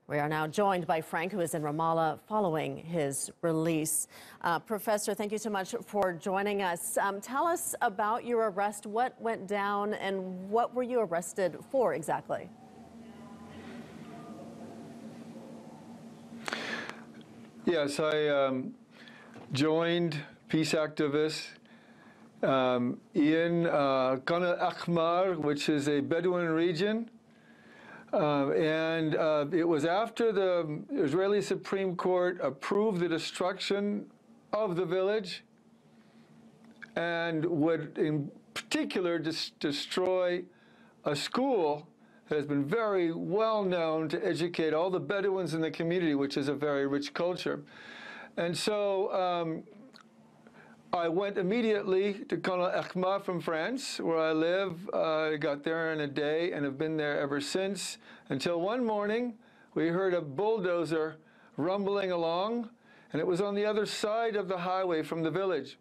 We are now joined by Frank, who is in Ramallah following his release. Professor, thank you so much for joining us. Tell us about your arrest. What went down and what were you arrested for exactly? Yes, I joined peace activists in al-Ahmar, which is a Bedouin region. It was after the Israeli Supreme Court approved the destruction of the village and would in particular destroy a school that has been very well known to educate all the Bedouins in the community, which is a very rich culture. And so I went immediately to al-Ahmar from France, where I live. I got there in a day and have been there ever since, until one morning we heard a bulldozer rumbling along, and it was on the other side of the highway from the village.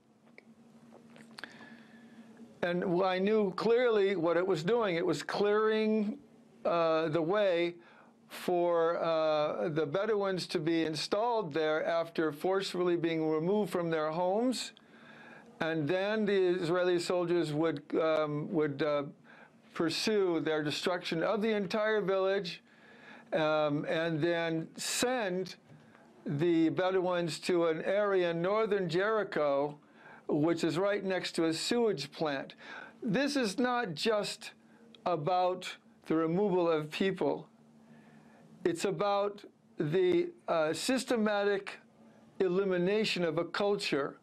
And I knew clearly what it was doing. It was clearing the way for the Bedouins to be installed there after forcefully being removed from their homes. And then the Israeli soldiers would pursue their destruction of the entire village and then send the Bedouins to an area in northern Jericho, which is right next to a sewage plant. This is not just about the removal of people. It's about the systematic elimination of a culture.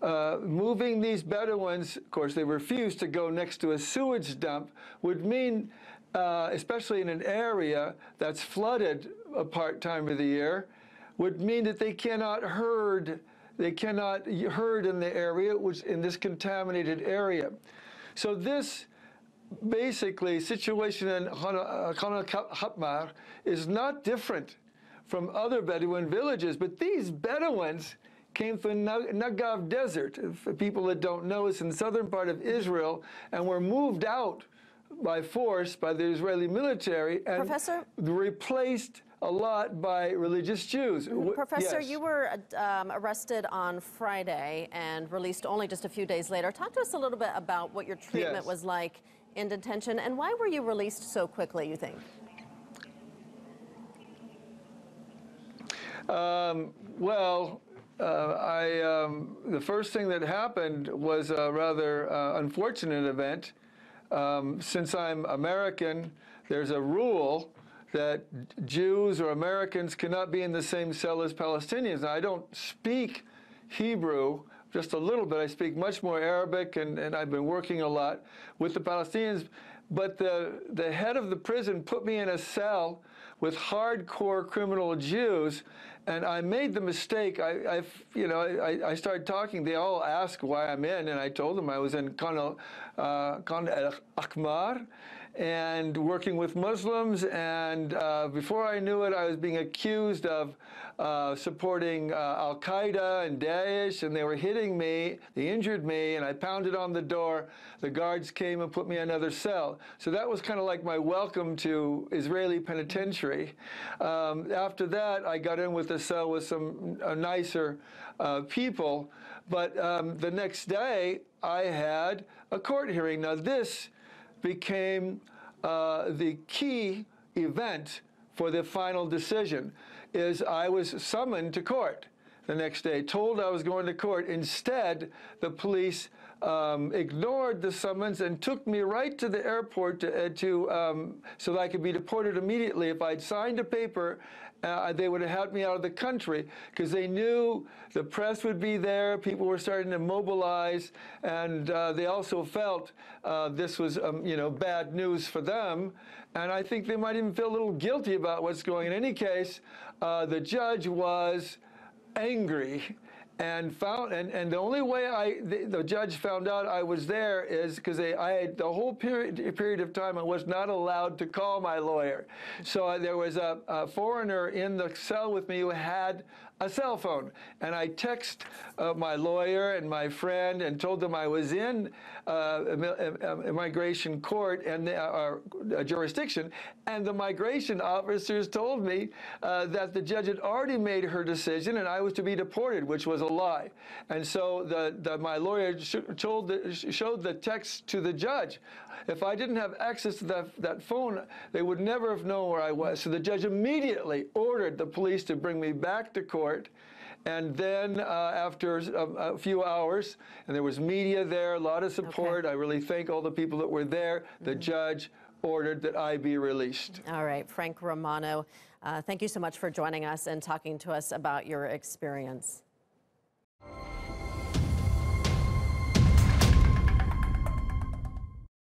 Moving these Bedouins, of course, they refused to go next to a sewage dump, would mean, especially in an area that's flooded a part-time of the year, would mean that they cannot herd. They cannot herd in the area, which in this contaminated area. So this basically situation in al-Ahmar is not different from other Bedouin villages, but these Bedouins came from Negev Desert. For people that don't know, it's in the southern part of Israel, and were moved out by force by the Israeli military and Professor? Replaced a lot by religious Jews. Professor, yes. You were arrested on Friday and released only just a few days later. Talk to us a little bit about what your treatment Yes. was like in detention, and why were you released so quickly, you think? The first thing that happened was a rather unfortunate event. Since I'm American, there's a rule that Jews or Americans cannot be in the same cell as Palestinians. Now, I don't speak Hebrew, just a little bit. I speak much more Arabic, and I've been working a lot with the Palestinians. But the head of the prison put me in a cell with hardcore criminal Jews, and I made the mistake. I started talking. They all asked why I'm in, and I told them I was in al-Ahmar and working with Muslims. And before I knew it, I was being accused of supporting Al-Qaeda and Daesh, and they were hitting me. They injured me, and I pounded on the door. The guards came and put me in another cell. So that was kind of like my welcome to Israeli penitentiary. After that, I got in with a cell with some nicer people. But the next day, I had a court hearing. Now, this became the key event for the final decision. Is I was summoned to court the next day, told I was going to court. Instead, the police ignored the summons and took me right to the airport so that I could be deported immediately. If I'd signed a paper, they would have had me out of the country, because they knew the press would be there, people were starting to mobilize, and they also felt this was bad news for them. And I think they might even feel a little guilty about what's going on. In any case, the judge was angry and the only way the judge found out I was there is because I had the whole period of time I was not allowed to call my lawyer. So there was a foreigner in the cell with me who had a cell phone, and I text my lawyer and my friend and told them I was in immigration court and jurisdiction, and the migration officers told me that the judge had already made her decision and I was to be deported, which was a lie. And so my lawyer showed the text to the judge. If I didn't have access to that phone, they would never have known where I was. So the judge immediately ordered the police to bring me back to court. And then after a few hours, and there was media there, a lot of support. Okay. I really thank all the people that were there. The judge ordered that I be released. All right, Frank Romano, thank you so much for joining us and talking to us about your experience.